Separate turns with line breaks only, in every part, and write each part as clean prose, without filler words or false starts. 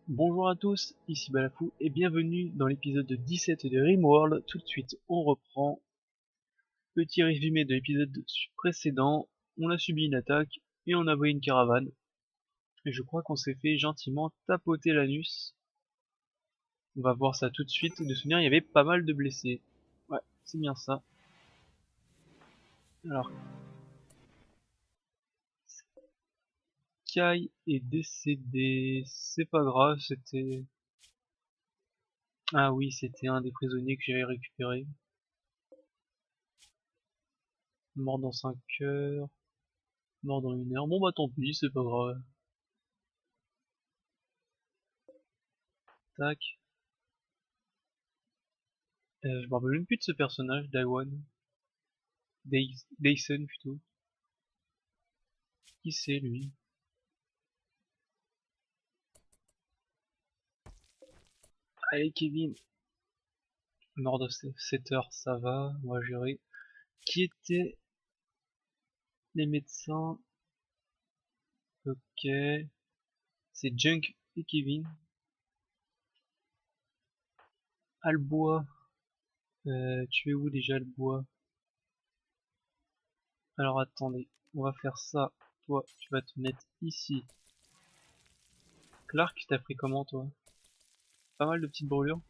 Bonjour à tous, ici Balafou et bienvenue dans l'épisode 17 de Rimworld. Tout de suite, on reprend. Petit résumé de l'épisode précédent. On a subi une attaque et on a volé une caravane. Et je crois qu'on s'est fait gentiment tapoter l'anus. On va voir ça tout de suite. De souvenir, il y avait pas mal de blessés. Ouais, c'est bien ça. Alors, Kai est décédé. C'est pas grave, c'était... Ah oui, c'était un des prisonniers que j'avais récupéré. Mort dans 5 heures. Mort dans 1 heure. Bon bah tant pis, c'est pas grave. Tac. Je me rappelle même plus de ce personnage, Daiwan. Dyson plutôt. Qui c'est lui? Allez Kevin. Mort de 7 heures, ça va, on va gérer. Qui étaient les médecins? Ok. C'est Junk et Kevin. Albois. Tu es où déjà Albois? Alors attendez, on va faire ça. Toi, tu vas te mettre ici. Clark, t'as pris comment toi? Pas mal de petites brûlures.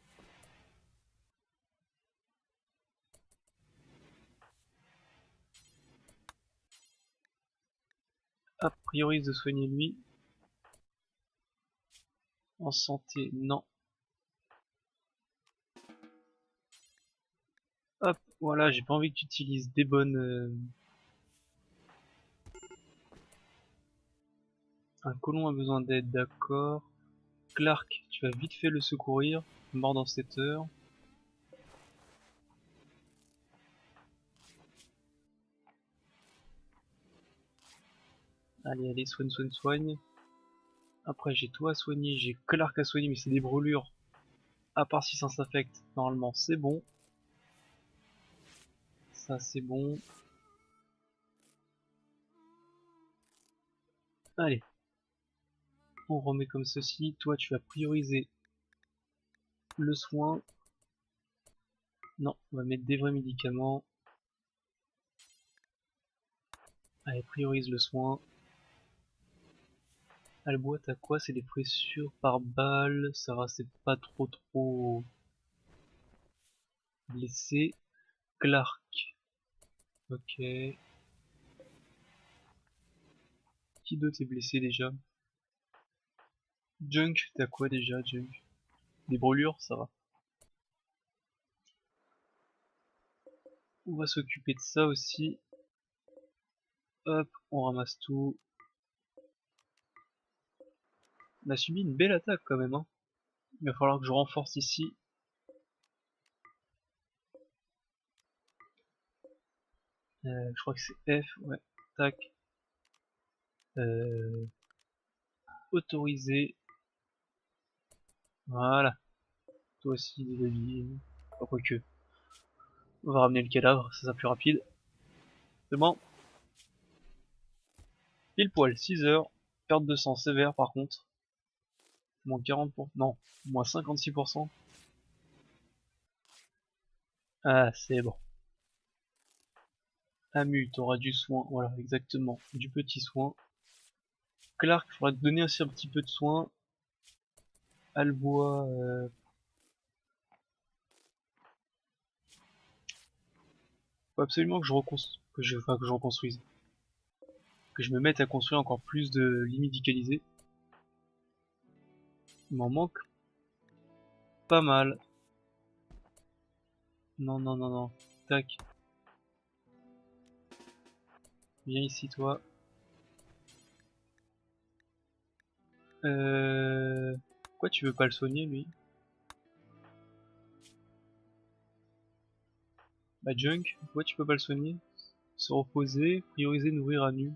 A priori de soigner lui. En santé, non. Hop, voilà, j'ai pas envie que tu utilises des bonnes... Un colon a besoin d'aide, d'accord. Clark, tu vas vite fait le secourir. Mort dans 7 heures. Allez, allez, soigne, soigne, soigne. Après, j'ai toi à soigner, j'ai Clark à soigner, mais c'est des brûlures. À part si ça s'affecte, normalement, c'est bon. Ça, c'est bon. Allez, on remet comme ceci. Toi, tu vas prioriser le soin. Non, on va mettre des vrais médicaments. Allez, priorise le soin. Albois, t'as quoi? C'est des blessures par balle. Ça va, c'est pas trop blessé. Clark. Ok. Qui d'autre est blessé déjà? Junk, t'as quoi déjà, Junk? Des brûlures, ça va. On va s'occuper de ça aussi. Hop, on ramasse tout. On a subi une belle attaque quand même, hein. Il va falloir que je renforce ici. Je crois que c'est F, ouais. Tac. Euh, Autoriser. Voilà. Toi aussi, des avis. Pas quoique. On va ramener le cadavre, ça sera plus rapide. C'est bon. Pile poil, 6 heures. Perte de sang sévère par contre. Moins 40%. Non, moins 56%. Ah, c'est bon. Amu, t'auras du soin. Voilà, exactement. Du petit soin. Clark, il faudra te donner aussi un petit peu de soin. Albois, faut absolument que je reconstruise. Que je me mette à construire encore plus de lits médicalisés. Il m'en manque pas mal. Non, non, non, non. Tac. Viens ici, toi. Pourquoi tu veux pas le soigner, lui? Bah, Junk, pourquoi tu peux pas le soigner? Se reposer, prioriser, nourrir à nu.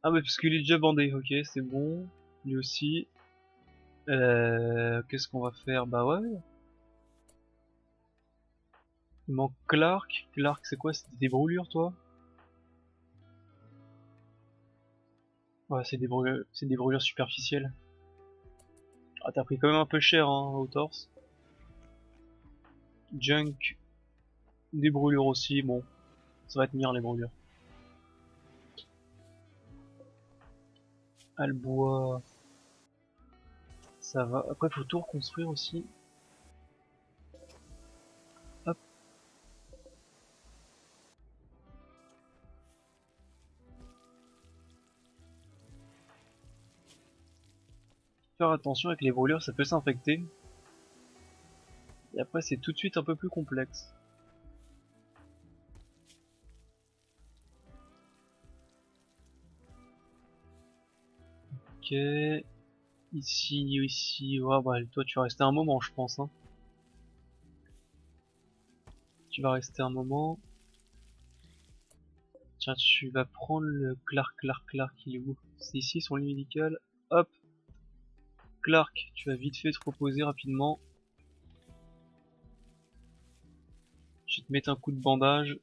Ah, bah, parce qu'il est déjà bandé, ok, c'est bon. Lui aussi. Qu'est-ce qu'on va faire? Bah, ouais. Il manque Clark. Clark, c'est quoi? C'était des brûlures, toi? Ouais, c'est des brûlures superficielles. Ah, t'as pris quand même un peu cher hein, au torse. Junk, des brûlures aussi, bon, ça va tenir les brûlures. Albois, ça va. Après, faut tout reconstruire aussi. Hop. Faire attention avec les brûlures, ça peut s'infecter. Et après, c'est tout de suite un peu plus complexe. Ok. Ici, ouais, bah, toi tu vas rester un moment, je pense. Hein. Tu vas rester un moment. Tiens, tu vas prendre le Clark, il est où? C'est ici son lit médical. Hop, Clark, tu vas vite fait te reposer rapidement. Je vais te mettre un coup de bandage.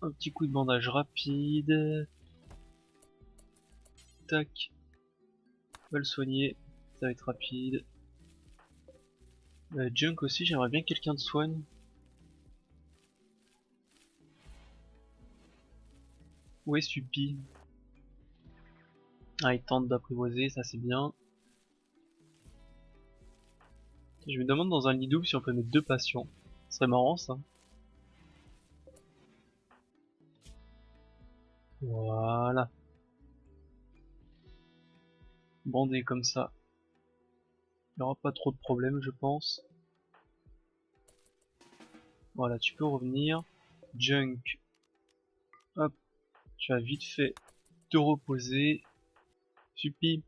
Un petit coup de bandage rapide. Tac, on va le soigner. Ça va être rapide. Junk aussi, j'aimerais bien que quelqu'un te soigne. Où est Supi? Ah, il tente d'apprivoiser, ça c'est bien. Je me demande dans un lit double si on peut mettre deux patients. Ce serait marrant ça. Voilà. Bandé comme ça. Il n'y aura pas trop de problèmes je pense. Voilà, tu peux revenir. Junk. Hop, tu vas vite fait te reposer. Supi.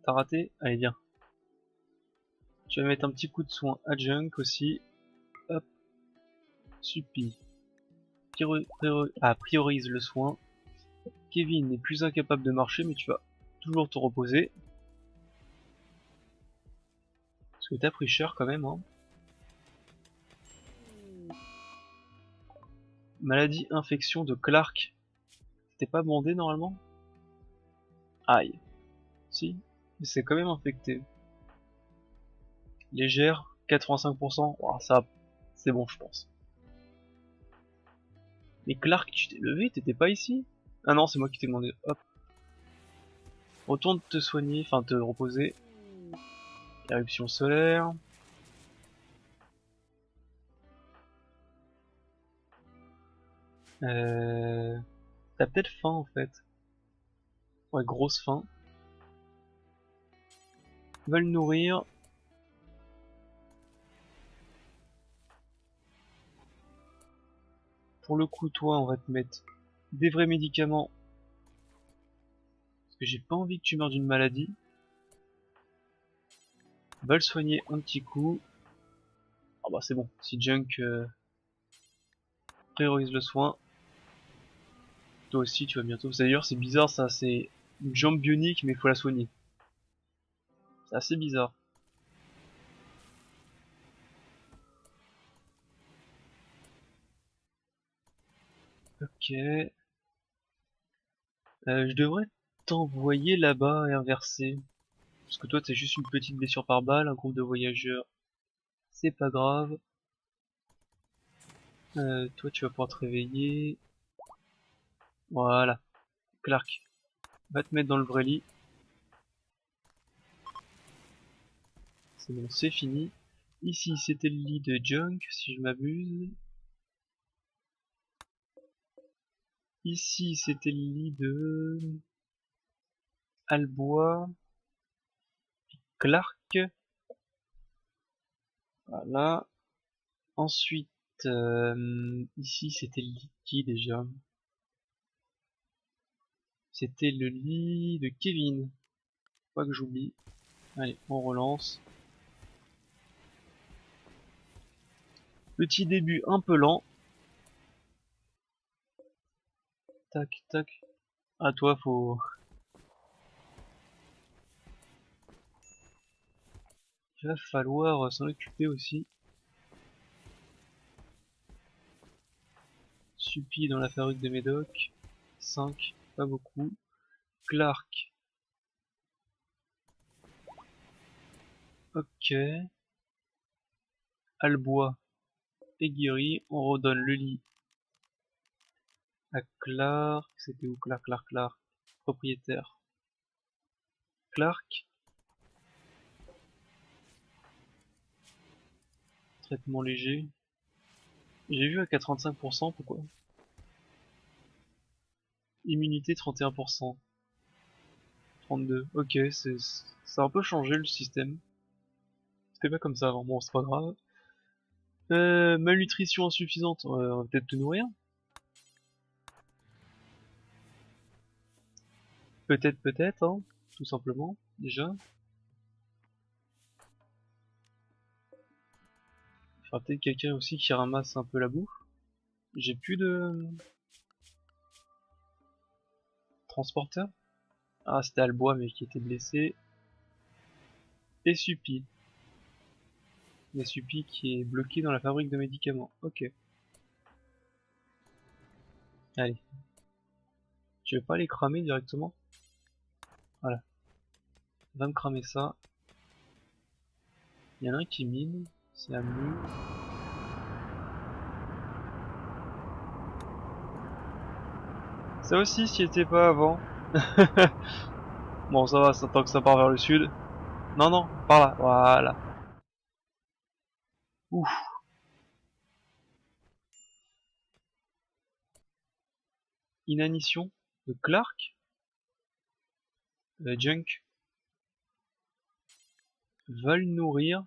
T'as raté? Allez viens. Tu vas mettre un petit coup de soin à Junk aussi. Hop. Supi. Priorise le soin. Kevin n'est plus incapable de marcher mais tu vas toujours te reposer. Parce que t'as pris cher quand même hein. Maladie infection de Clark. T'es pas bandé normalement? Aïe. Si, mais c'est quand même infecté. Légère, 85%. Oh, ça, c'est bon je pense. Mais Clark, tu t'es levé, t'étais pas ici? Ah non, c'est moi qui t'ai demandé. Hop. Retourne te soigner, enfin te reposer. Éruption solaire. Euh... T'as peut-être faim en fait. Ouais, grosse faim. Va le nourrir. Pour le coup, toi, on va te mettre des vrais médicaments. Parce que j'ai pas envie que tu meurs d'une maladie. Va le soigner un petit coup. Ah bah c'est bon, si Junk priorise le soin, toi aussi tu vas bientôt. D'ailleurs c'est bizarre ça, c'est une jambe bionique mais il faut la soigner. C'est assez bizarre. Ok. Je devrais t'envoyer là-bas et inverser. Parce que toi t'as juste une petite blessure par balle, un groupe de voyageurs. C'est pas grave. Toi tu vas pouvoir te réveiller. Voilà. Clark, va te mettre dans le vrai lit. C'est bon, c'est fini. Ici c'était le lit de Junk si je m'abuse. Ici c'était le lit de Albois. Clark. Voilà. Ensuite, ici c'était le lit de qui déjà? C'était le lit de Kevin. Pas que j'oublie. Allez, on relance. Petit début un peu lent. Tac, tac. Ah toi, faut... Il va falloir s'en occuper aussi. Suppi dans la fabrique de Médoc. 5, pas beaucoup. Clark. Ok. Albois est guéri. On redonne le lit à Clark. C'était où Clark, propriétaire. Clark. Traitement léger. J'ai vu à 85%, pourquoi? Immunité 31%. 32. Ok, ça a un peu changé le système. C'était pas comme ça avant, bon c'est pas grave. Malnutrition insuffisante, on va peut-être te nourrir. Peut-être, hein, tout simplement, déjà. Il faudra peut-être quelqu'un aussi qui ramasse un peu la bouffe. J'ai plus de transporteur. Ah, c'était Albois mais qui était blessé. Et Suppi. Et Suppi qui est bloqué dans la fabrique de médicaments. Ok. Allez. Tu veux pas les cramer directement? Voilà. Va me cramer ça. Il y en a un qui mine. C'est un mur. Ça aussi, s'y était pas avant. Bon, ça va, ça, tant que ça part vers le sud. Non, non, par là, voilà. Ouf. Inanition de Clark. Junk. Va le nourrir.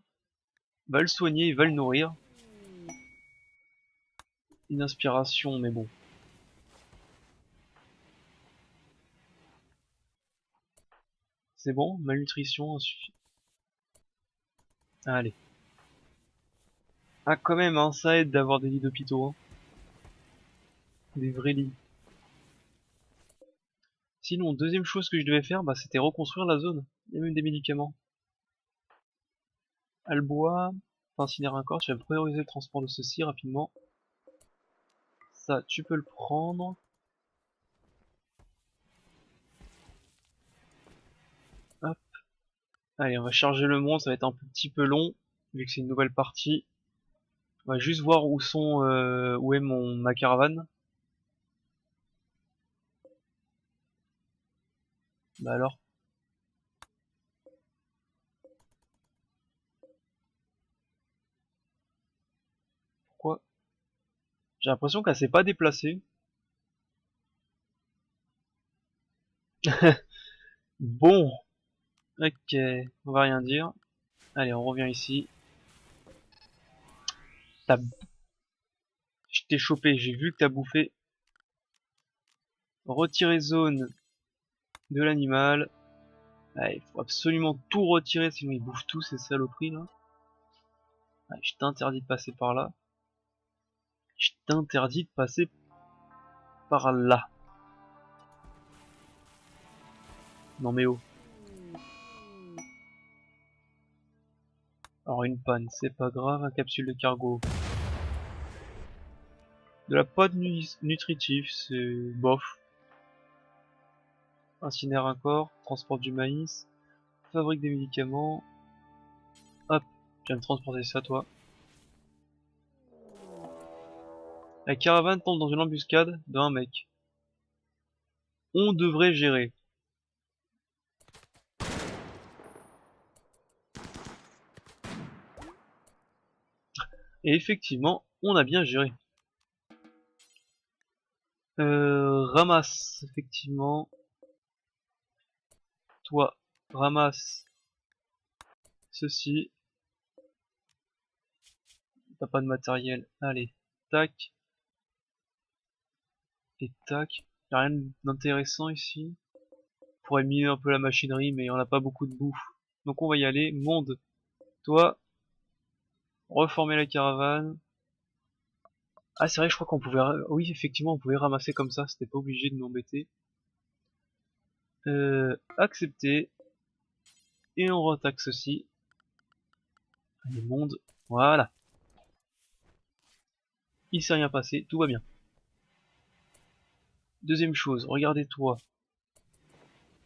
Va le soigner et va le nourrir. Une inspiration, mais bon. C'est bon, malnutrition, suffit. Allez. Ah, quand même, hein, ça aide d'avoir des lits d'hôpitaux. Hein. Des vrais lits. Sinon, deuxième chose que je devais faire, bah, c'était reconstruire la zone. Il y a même des médicaments. Albois, incinérer un corps, tu vas prioriser le transport de ceci rapidement. Ça, tu peux le prendre. Hop. Allez, on va charger le monde, ça va être un petit peu long, vu que c'est une nouvelle partie. On va juste voir où est ma caravane. Bah alors, pourquoi? J'ai l'impression qu'elle s'est pas déplacée. Bon, ok, on va rien dire. Allez, on revient ici. T'as... Je t'ai chopé, j'ai vu que t'as bouffé. Retirer zone de l'animal. Il faut absolument tout retirer, sinon ils bouffent tous ces saloperies là. Allez, je t'interdis de passer par là. Je t'interdis de passer par là. Non mais oh. Alors une panne, c'est pas grave, un capsule de cargo. De la pâte nutritive, c'est bof. Incinère un corps, transporte du maïs, fabrique des médicaments. Hop, tu vas me transporter ça toi. La caravane tombe dans une embuscade d'un mec. On devrait gérer. Et effectivement, on a bien géré. Ramasse, effectivement. Toi, ramasse ceci. T'as pas de matériel. Allez, tac. Et tac. Y'a rien d'intéressant ici. On pourrait miner un peu la machinerie, mais on a pas beaucoup de bouffe. Donc on va y aller. Monde. Toi, reformer la caravane. Ah c'est vrai, je crois qu'on pouvait... Oui, effectivement, on pouvait ramasser comme ça. C'était pas obligé de m'embêter. Accepter. Et on retaxe ceci. Les mondes, voilà. Il s'est rien passé, tout va bien. Deuxième chose, regardez-toi.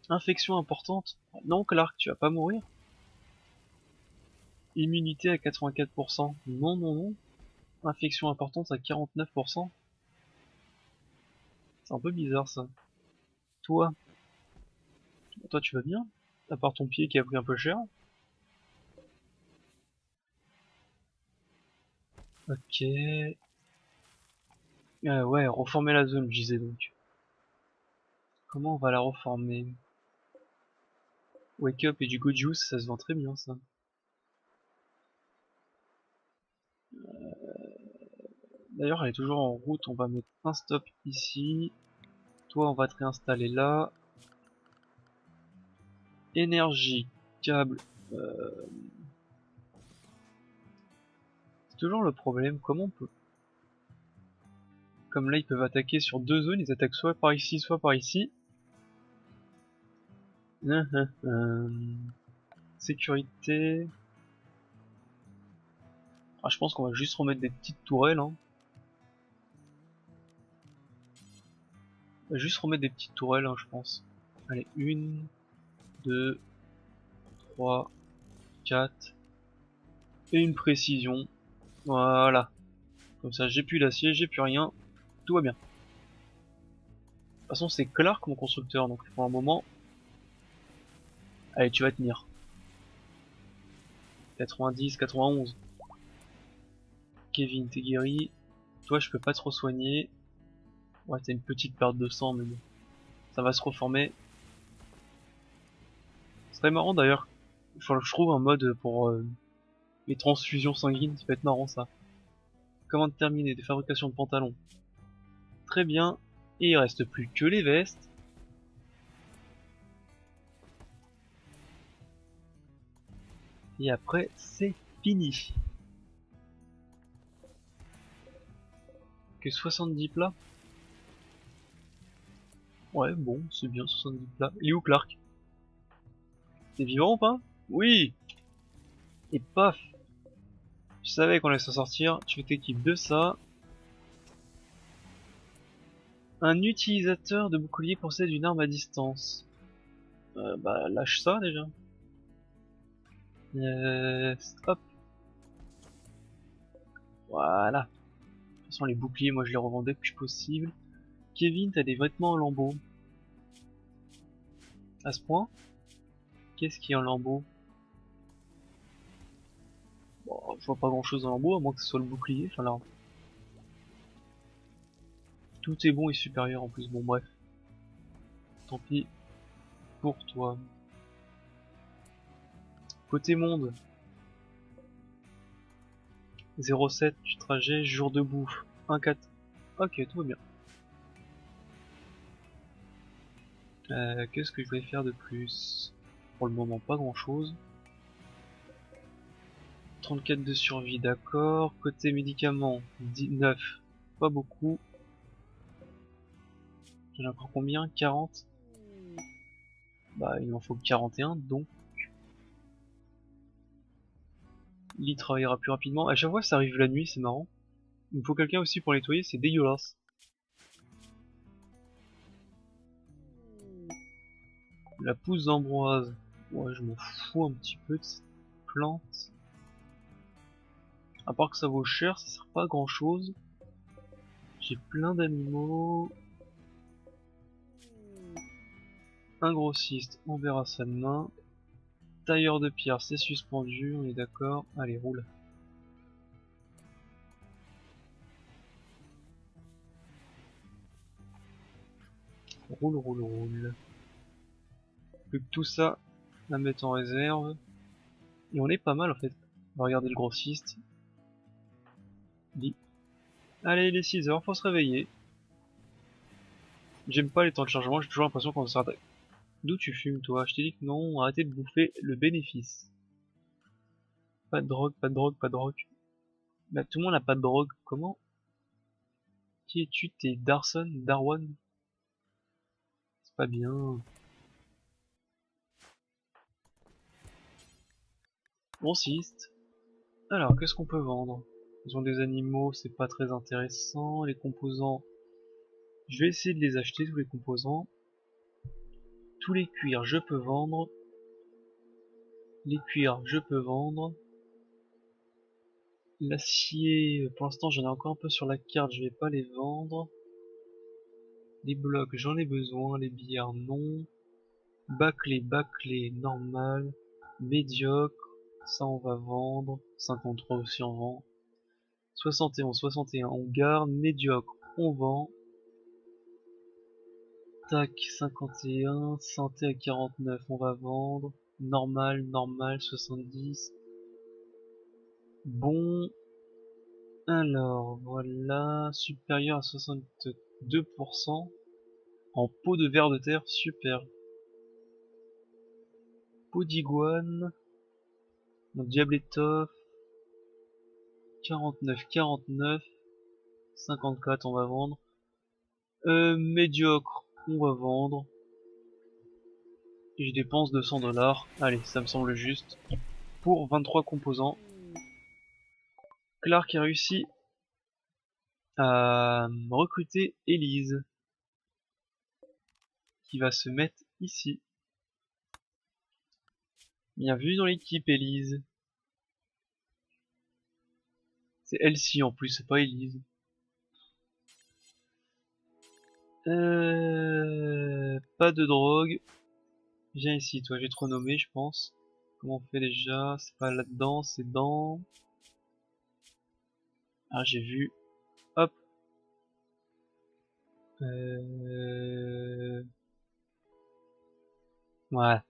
Infection importante. Non, Clark, tu vas pas mourir. Immunité à 84%. Non, non, non. Infection importante à 49%. C'est un peu bizarre ça. Toi, tu vas bien? À part ton pied qui a pris un peu cher. Ok. Ouais, reformer la zone, je disais donc. Comment on va la reformer? Wake Up et du Go Juice, ça se vend très bien ça. D'ailleurs, elle est toujours en route, on va mettre un stop ici. Toi, on va te réinstaller là. Énergie, câble. C'est toujours le problème, comment on peut... Comme là, ils peuvent attaquer sur deux zones, ils attaquent soit par ici, soit par ici. Sécurité... Ah, je pense qu'on va juste remettre des petites tourelles. Hein. On va juste remettre des petites tourelles, hein, je pense. Allez, 1, 2, 3, 4. Et une précision. Voilà. Comme ça, j'ai plus d'acier, j'ai plus rien. Tout va bien. De toute façon, c'est Clark mon constructeur, donc pour un moment... Allez, tu vas tenir. 90, 91. Kevin, t'es guéri. Toi, je peux pas te soigner. Ouais, t'as une petite perte de sang, mais bon. Ça va se reformer. Ce serait marrant d'ailleurs. Faut que je trouve un mode pour les transfusions sanguines, ça peut être marrant ça. Commande terminée de fabrication de pantalons. Très bien. Et il reste plus que les vestes. Et après, c'est fini. Que 70 plats. Ouais, bon, c'est bien 70 plats. Il est où Clark? T'es vivant ou pas? Oui. Et paf. Je savais qu'on allait s'en sortir. Tu t'équipes de ça. Un utilisateur de bouclier possède une arme à distance. Bah lâche ça déjà. Hop. Voilà. De toute façon les boucliers moi je les revendais le plus possible. Kevin, t'as des vêtements en lambeaux. À ce point? Qu'est-ce qui est en lambeaux? Bon, je vois pas grand chose en lambeaux à moins que ce soit le bouclier. Enfin là. Tout est bon et supérieur en plus. Bon bref. Tant pis pour toi. Côté monde. 07 du trajet, jour de bouffe. 1-4. Ok, tout va bien. Qu'est-ce que je vais faire de plus? Pour le moment, pas grand chose. 34 de survie, d'accord. Côté médicaments, 19. Pas beaucoup. J'en ai encore combien? 40? Bah, il m'en faut 41, donc il y travaillera plus rapidement. À chaque fois, ça arrive la nuit, c'est marrant. Il me faut quelqu'un aussi pour nettoyer, c'est dégueulasse. La pousse d'ambroise. Ouais, je m'en fous un petit peu de cette plante. À part que ça vaut cher, ça sert pas à grand chose. J'ai plein d'animaux. Un grossiste, on verra ça demain. Tailleur de pierre, c'est suspendu, on est d'accord. Allez, roule. Roule, roule, roule. Plus que tout ça, la mettre en réserve. Et on est pas mal en fait. On va regarder le grossiste. Dit. Allez, il est 6 heures, faut se réveiller. J'aime pas les temps de chargement, j'ai toujours l'impression qu'on s'arrête. D'où tu fumes toi? Je t'ai dit que non, arrêtez de bouffer le bénéfice. Pas de drogue, pas de drogue, pas de drogue. Bah tout le monde n'a pas de drogue, comment? Qui es-tu? T'es Darson? Darwan? C'est pas bien. Grossiste. Alors, qu'est-ce qu'on peut vendre? Ils ont des animaux, c'est pas très intéressant. Les composants, je vais essayer de les acheter, tous les composants. Tous les cuirs, je peux vendre. Les cuirs, je peux vendre. L'acier, pour l'instant j'en ai encore un peu sur la carte, je vais pas les vendre. Les blocs, j'en ai besoin. Les billards, non. Bâclé, normal. Médiocre, ça on va vendre. 53 aussi on vend. 71, on garde. Médiocre, on vend. Tac, 51. Santé à 49, on va vendre. Normal, 70. Bon, alors voilà, supérieur à 62%. En peau de ver de terre, super. Peau d'iguane, mon diable étoffe, 49, 54 on va vendre. Médiocre, on va vendre. Et je dépense 200$. Allez, ça me semble juste. Pour 23 composants. Clark a réussi à recruter Elise, qui va se mettre ici. Bien vu dans l'équipe, Elise. C'est Elsie en plus, c'est pas Elise. Pas de drogue. Viens ici, toi, j'ai trop nommé, je pense. Comment on fait déjà? C'est pas là-dedans, c'est dans... Ah, j'ai vu. Hop. Ouais.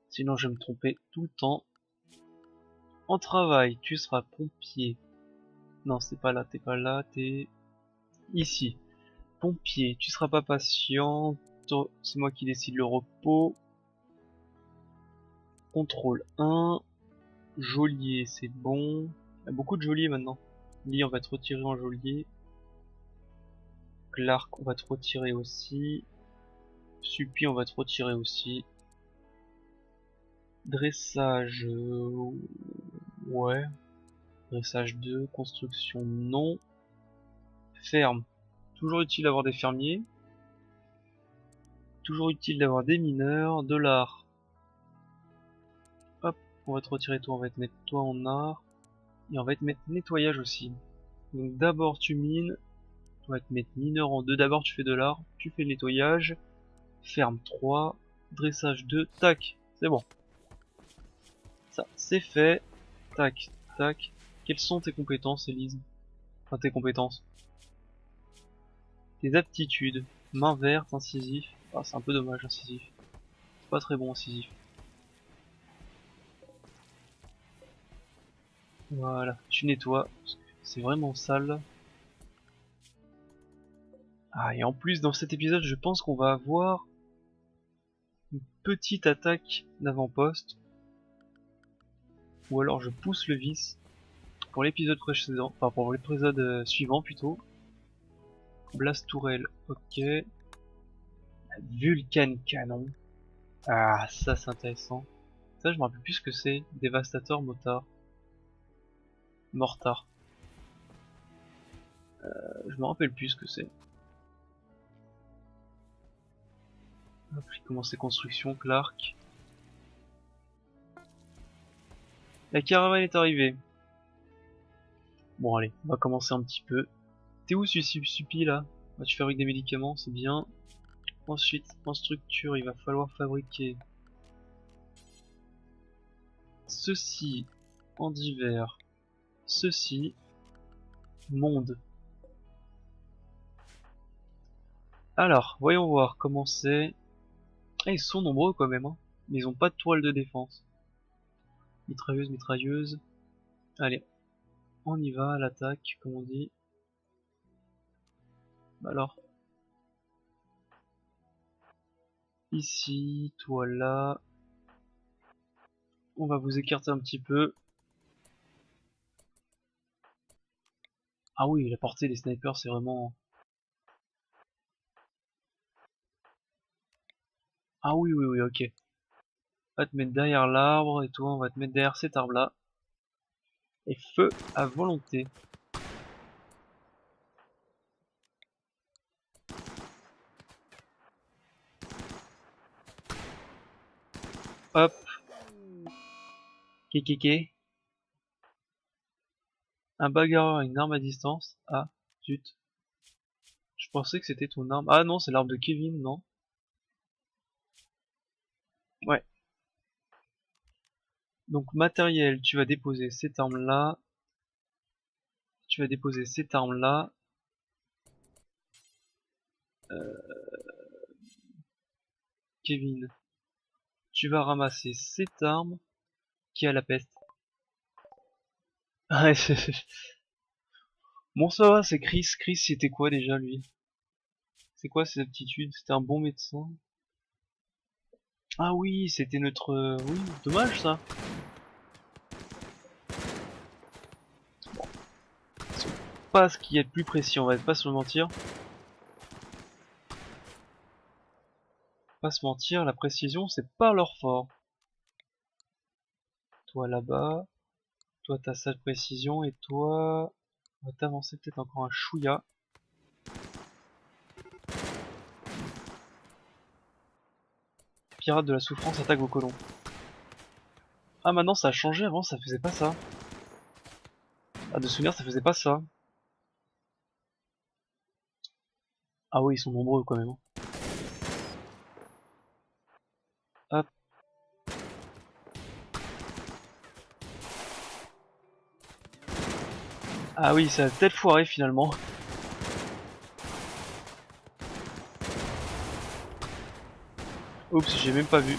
Sinon, je vais me tromper tout le temps. En travail, tu seras pompier. Non, c'est pas là, t'es pas là, t'es... Ici. Pompier, tu seras pas patient. C'est moi qui décide le repos. Contrôle 1. Geôlier, c'est bon. Il y a beaucoup de geôliers maintenant. Lee, on va te retirer en geôlier. Clark, on va te retirer aussi. Suppi, on va te retirer aussi. Dressage, ouais. Dressage 2. Construction, non. Ferme. Toujours utile d'avoir des fermiers. Toujours utile d'avoir des mineurs. De l'art. Hop, on va te retirer toi, on va te mettre toi en art. Et on va te mettre nettoyage aussi. Donc d'abord tu mines. On va te mettre mineur en 2. D'abord tu fais de l'art. Tu fais le nettoyage. Ferme 3. Dressage 2. Tac. C'est bon. Ça, c'est fait. Tac, tac. Quelles sont tes compétences, Elise? Enfin, tes compétences. Tes aptitudes. Main verte, incisif. Ah, c'est un peu dommage, incisif. C'est pas très bon, incisif. Voilà, tu nettoies. Parce que c'est vraiment sale. Ah, et en plus, dans cet épisode, je pense qu'on va avoir une petite attaque d'avant-poste. Ou alors je pousse le vice. Pour l'épisode précédent. Enfin, pour l'épisode suivant, plutôt. Blast Tourelle, ok. Vulcan Canon. Ah, ça c'est intéressant. Ça, je me rappelle plus ce que c'est. Dévastateur Motard. Mortar. Je me rappelle plus ce que c'est. Hop, il commence ses constructions, Clark. La caravane est arrivée. Bon, allez, on va commencer un petit peu. T'es où Suppi là? Tu fabriques des médicaments, c'est bien. Ensuite, en structure, il va falloir fabriquer ceci en divers. Ceci, monde. Alors, voyons voir comment c'est. Ah, ils sont nombreux quand même, hein. Mais ils ont pas de toile de défense. Mitrailleuse. Allez, on y va à l'attaque, comme on dit. Alors, ici, toi là. On va vous écarter un petit peu. Ah oui, la portée des snipers, c'est vraiment... Ah oui, ok. On va te mettre derrière l'arbre, et toi, on va te mettre derrière cet arbre-là. Et feu à volonté. Hop. Kékéké. Un bagarreur a une arme à distance. Ah, zut. Je pensais que c'était ton arme. Ah non, c'est l'arme de Kevin, non? Ouais. Donc matériel, tu vas déposer cette arme là. Tu vas déposer cette arme là. Kevin, tu vas ramasser cette arme qui a la peste. Ouais, bon ça va, c'est Chris. Chris c'était quoi déjà lui? C'est quoi ses aptitudes? C'était un bon médecin. Ah oui, c'était notre... Oui, dommage ça. C'est pas ce qui est le plus précis, on va pas se mentir. Pas se mentir, la précision c'est pas leur fort. Toi là-bas, toi t'as ça de précision et toi... On va t'avancer peut-être encore un chouïa. Pirate de la souffrance attaque vos colons. Ah maintenant ça a changé, avant ça faisait pas ça. Ah de souvenir ça faisait pas ça. Ah oui ils sont nombreux quand même. Hop. Ah oui ça a peut-être foiré finalement. Oups j'ai même pas vu.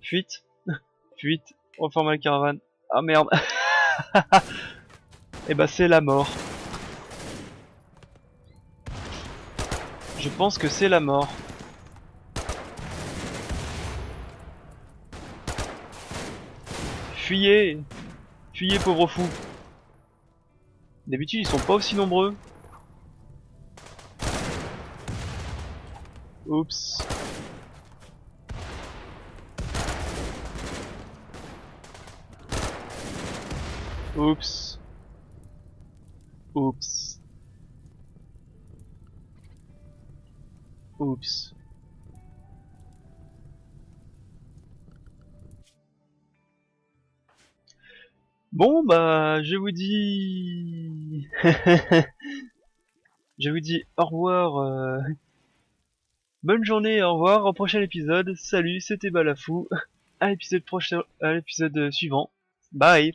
Fuite. Fuite. Reforme la caravane. Ah merde. Et bah c'est la mort. Je pense que c'est la mort. Fuyez. Fuyez pauvre fou. D'habitude ils sont pas aussi nombreux. Oups. Oups. Oups. Oups. Bon bah je vous dis... je vous dis au revoir. Bonne journée, au revoir, au prochain épisode. Salut, c'était Balafou. À l'épisode prochain, à l'épisode suivant. Bye.